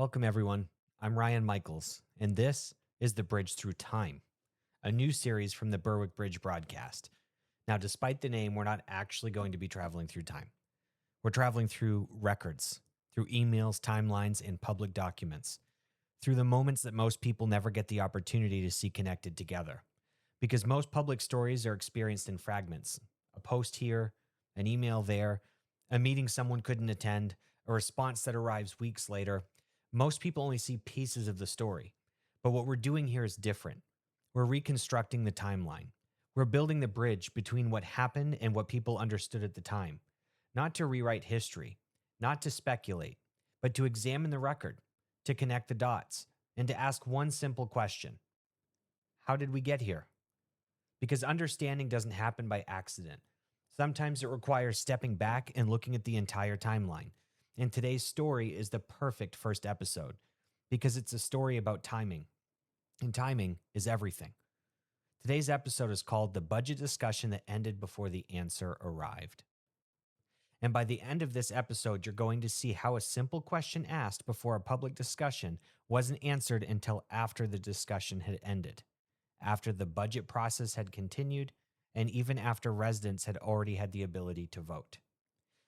Welcome, everyone. I'm Ryan Michaels, and this is The Bridge Through Time, a new series from the Berwick Bridge broadcast. Now, despite the name, we're not actually going to be traveling through time. We're traveling through records, through emails, timelines, and public documents, through the moments that most people never get the opportunity to see connected together. Because most public stories are experienced in fragments: a post here, an email there, a meeting someone couldn't attend, a response that arrives weeks later. Most people only see pieces of the story. But what we're doing here is different. We're reconstructing the timeline. We're building the bridge between what happened and what people understood at the time. Not to rewrite history, not to speculate, but to examine the record, to connect the dots, and to ask one simple question: how did we get here? Because understanding doesn't happen by accident. Sometimes it requires stepping back and looking at the entire timeline. And today's story is the perfect first episode because it's a story about timing. And timing is everything. Today's episode is called The Budget Discussion That Ended Before the Answer Arrived. And by the end of this episode, you're going to see how a simple question asked before a public discussion wasn't answered until after the discussion had ended, after the budget process had continued, and even after residents had already had the ability to vote.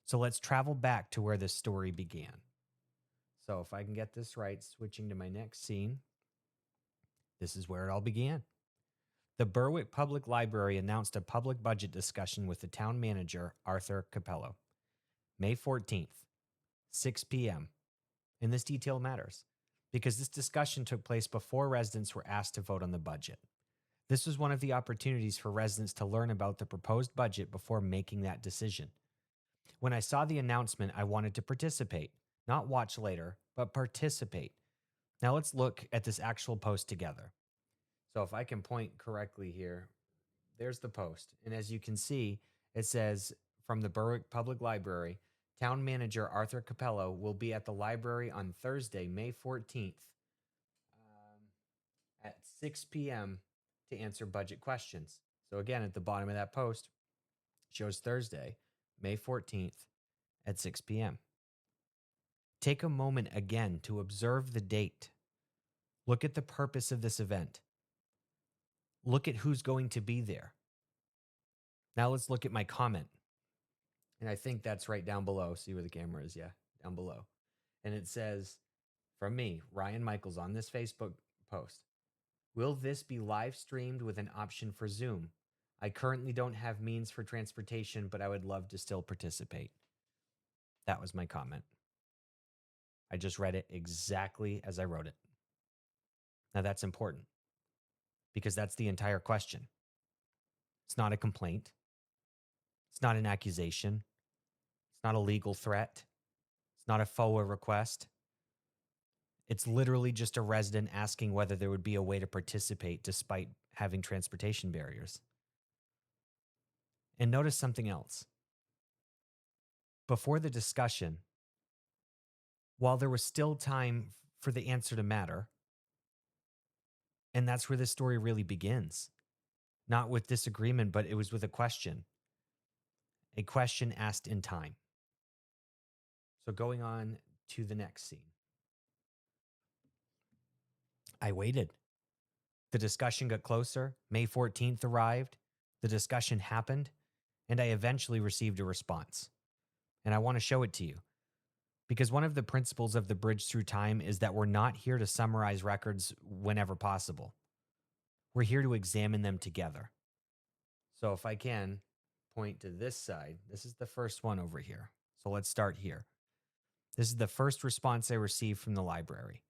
So let's travel back to where this story began. So if I can get this right, switching to my next scene, this is where it all began. The Berwick Public Library announced a public budget discussion with the town manager, Arthur Capello. May 14th, 6 p.m. And this detail matters because this discussion took place before residents were asked to vote on the budget. This was one of the opportunities for residents to learn about the proposed budget before making that decision. When I saw the announcement, I wanted to participate, not watch later, but participate. Now let's look at this actual post together. So if I can point correctly here, there's the post. And as you can see, it says from the Berwick Public Library, Town Manager Arthur Capello will be at the library on Thursday, May 14th at 6 p.m. to answer budget questions. So again, at the bottom of that post, shows Thursday, May 14th at 6 p.m. Take a moment again to observe the date. Look at the purpose of this event. Look at who's going to be there. Now let's look at my comment. And I think that's right down below. See where the camera is? Yeah, down below. And it says, from me, Ryan Michaels, on this Facebook post: will this be live streamed with an option for Zoom? I currently don't have means for transportation, but I would love to still participate. That was my comment. I just read it exactly as I wrote it. Now that's important because that's the entire question. It's not a complaint. It's not an accusation. It's not a legal threat. It's not a FOA request. It's literally just a resident asking whether there would be a way to participate despite having transportation barriers. And notice something else. Before the discussion, while there was still time for the answer to matter, and that's where this story really begins, not with disagreement, but it was with a question asked in time. So going on to the next scene. I waited. The discussion got closer. May 14th arrived. The discussion happened, and I eventually received a response. And I want to show it to you because one of the principles of the Bridge Through Time is that we're not here to summarize records whenever possible. We're here to examine them together. So if I can point to this side, this is the first one over here. So let's start here. This is the first response I received from the library.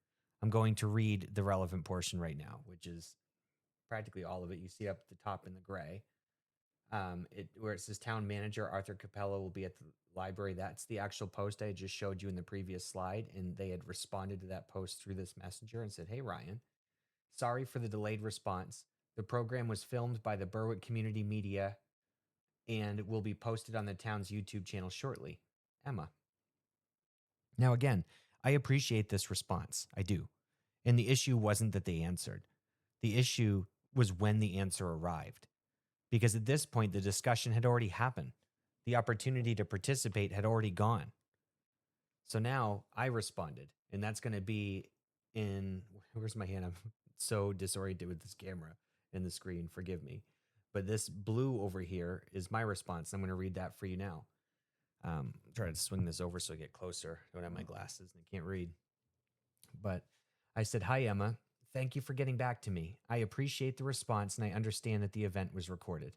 I'm going to read the relevant portion right now, which is practically all of it. You see up at the top in the gray, where it says Town Manager Arthur Capello will be at the library. That's the actual post I just showed you in the previous slide, and they had responded to that post through this messenger and said, "Hey, Ryan, sorry for the delayed response. The program was filmed by the Berwick Community Media and will be posted on the town's YouTube channel shortly. Emma." Now, again, I appreciate this response. I do. And the issue wasn't that they answered. The issue was when the answer arrived. Because at this point, the discussion had already happened. The opportunity to participate had already gone. So now I responded, and that's going to be in, where's my hand? I'm so disoriented with this camera and the screen. Forgive me. But this blue over here is my response. I'm going to read that for you now. Try to swing this over so I get closer. I don't have my glasses and I can't read. But I said, "Hi, Emma. Thank you for getting back to me. I appreciate the response and I understand that the event was recorded.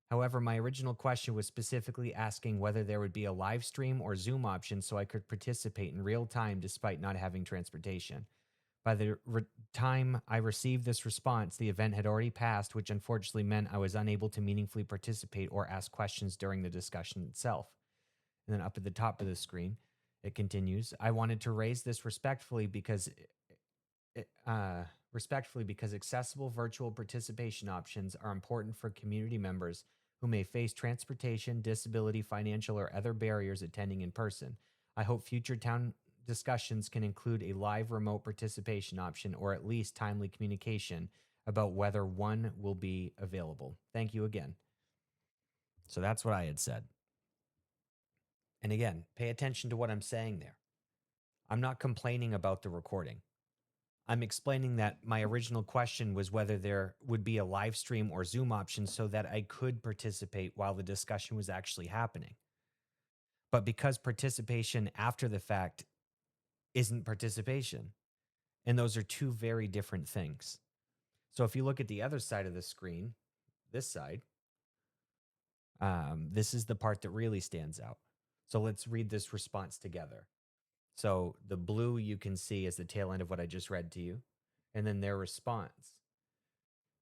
However, my original question was specifically asking whether there would be a live stream or Zoom option so I could participate in real time despite not having transportation. By the time I received this response, the event had already passed, which unfortunately meant I was unable to meaningfully participate or ask questions during the discussion itself." And then up at the top of the screen, it continues, "I wanted to raise this respectfully because accessible virtual participation options are important for community members who may face transportation, disability, financial, or other barriers attending in person. I hope future town discussions can include a live remote participation option or at least timely communication about whether one will be available. Thank you again." So that's what I had said. And again, pay attention to what I'm saying there. I'm not complaining about the recording. I'm explaining that my original question was whether there would be a live stream or Zoom option so that I could participate while the discussion was actually happening. But because participation after the fact isn't participation, and those are two very different things. So if you look at the other side of the screen, this side, this is the part that really stands out. So let's read this response together. So the blue you can see is the tail end of what I just read to you. And then their response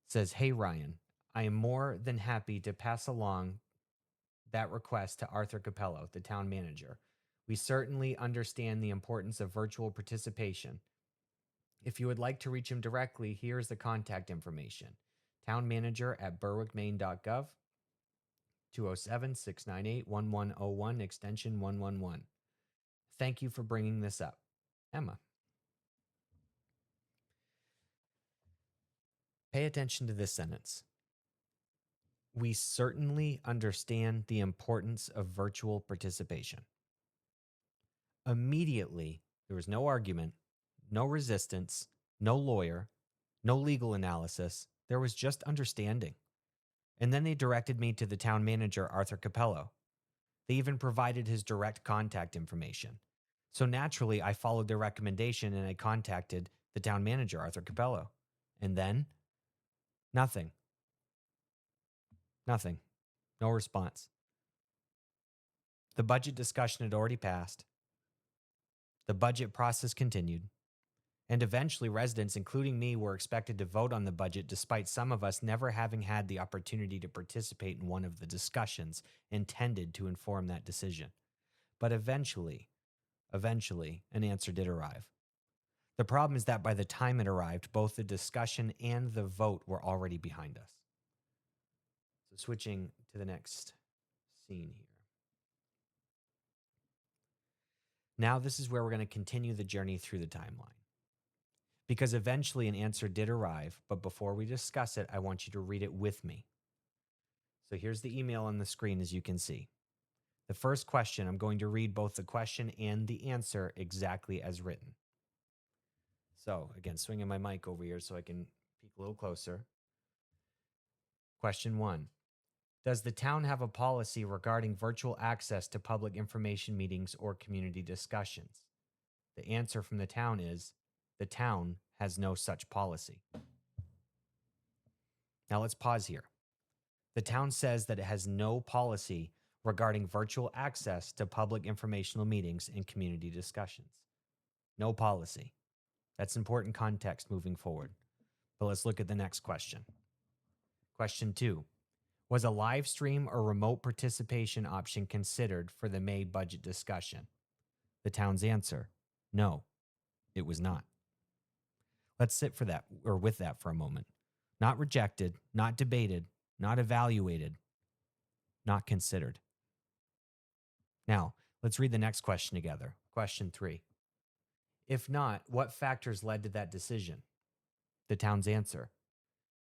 says, "Hey, Ryan, I am more than happy to pass along that request to Arthur Capello, the town manager. We certainly understand the importance of virtual participation. If you would like to reach him directly, here's the contact information. Town manager at berwickmaine.gov, 207-698-1101, extension 111. Thank you for bringing this up. Emma." Pay attention to this sentence. We certainly understand the importance of virtual participation. Immediately, there was no argument, no resistance, no lawyer, no legal analysis. There was just understanding. And then they directed me to the town manager, Arthur Capello. They even provided his direct contact information. So naturally, I followed their recommendation and I contacted the town manager, Arthur Capello. And then, nothing. Nothing. No response. The budget discussion had already passed. The budget process continued. And eventually, residents, including me, were expected to vote on the budget despite some of us never having had the opportunity to participate in one of the discussions intended to inform that decision. But eventually, an answer did arrive. The problem is that by the time it arrived, both the discussion and the vote were already behind us. So switching to the next scene here. Now this is where we're going to continue the journey through the timeline. Because eventually an answer did arrive, but before we discuss it, I want you to read it with me. So here's the email on the screen, as you can see. The first question, I'm going to read both the question and the answer exactly as written. So again, swinging my mic over here so I can peek a little closer. Question 1. Does the town have a policy regarding virtual access to public information meetings or community discussions? The answer from the town is, the town has no such policy. Now let's pause here. The town says that it has no policy regarding virtual access to public informational meetings and community discussions. No policy. That's important context moving forward. But let's look at the next question. Question 2. Was a live stream or remote participation option considered for the May budget discussion? The town's answer, no, it was not. Let's sit with that for a moment. Not rejected, not debated, not evaluated, not considered. Now, let's read the next question together. Question 3. If not, what factors led to that decision? The town's answer,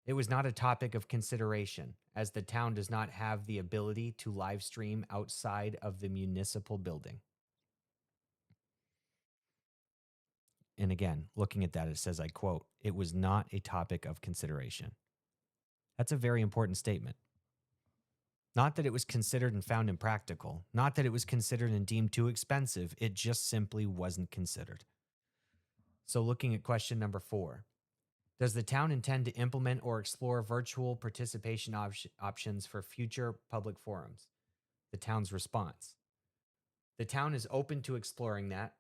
it was not a topic of consideration, as the town does not have the ability to live stream outside of the municipal building. And again, looking at that, it says, I quote, "It was not a topic of consideration." That's a very important statement. Not that it was considered and found impractical, not that it was considered and deemed too expensive, it just simply wasn't considered. So, looking at question number 4, does the town intend to implement or explore virtual participation options for future public forums? The town's response: the town is open to exploring that,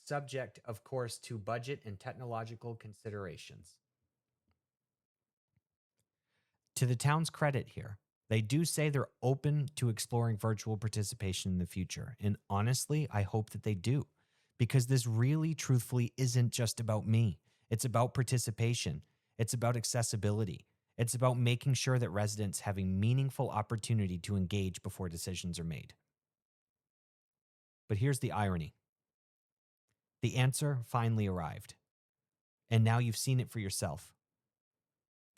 subject, of course, to budget and technological considerations. To the town's credit here, they do say they're open to exploring virtual participation in the future. And honestly, I hope that they do, because this really, truthfully, isn't just about me. It's about participation, it's about accessibility, it's about making sure that residents have a meaningful opportunity to engage before decisions are made. But here's the irony: the answer finally arrived. And now you've seen it for yourself.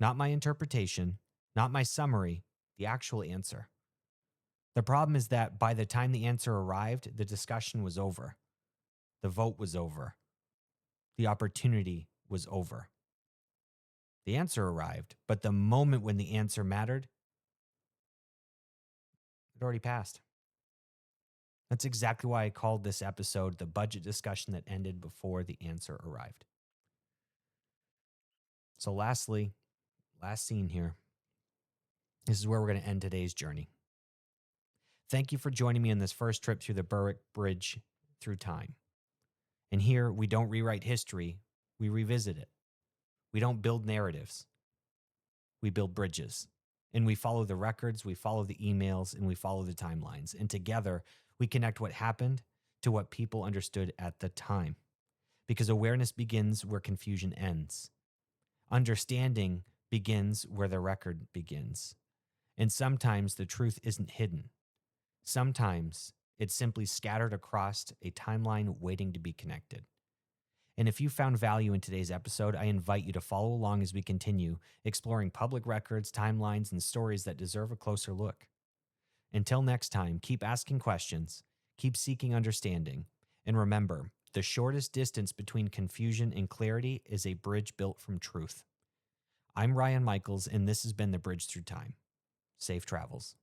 Not my interpretation, not my summary, the actual answer. The problem is that by the time the answer arrived, the discussion was over. The vote was over. The opportunity was over. The answer arrived, but the moment when the answer mattered, it already passed. That's exactly why I called this episode the budget discussion that ended before the answer arrived. So lastly, last scene here. This is where we're going to end today's journey. Thank you for joining me on this first trip through the Berwick Bridge through time. And here, we don't rewrite history, we revisit it. We don't build narratives, we build bridges. And we follow the records, we follow the emails, and we follow the timelines. And together, we connect what happened to what people understood at the time. Because awareness begins where confusion ends. Understanding begins where the record begins. And sometimes the truth isn't hidden. Sometimes it's simply scattered across a timeline waiting to be connected. And if you found value in today's episode, I invite you to follow along as we continue exploring public records, timelines, and stories that deserve a closer look. Until next time, keep asking questions, keep seeking understanding, and remember, the shortest distance between confusion and clarity is a bridge built from truth. I'm Ryan Michaels, and this has been The Bridge Through Time. Safe travels.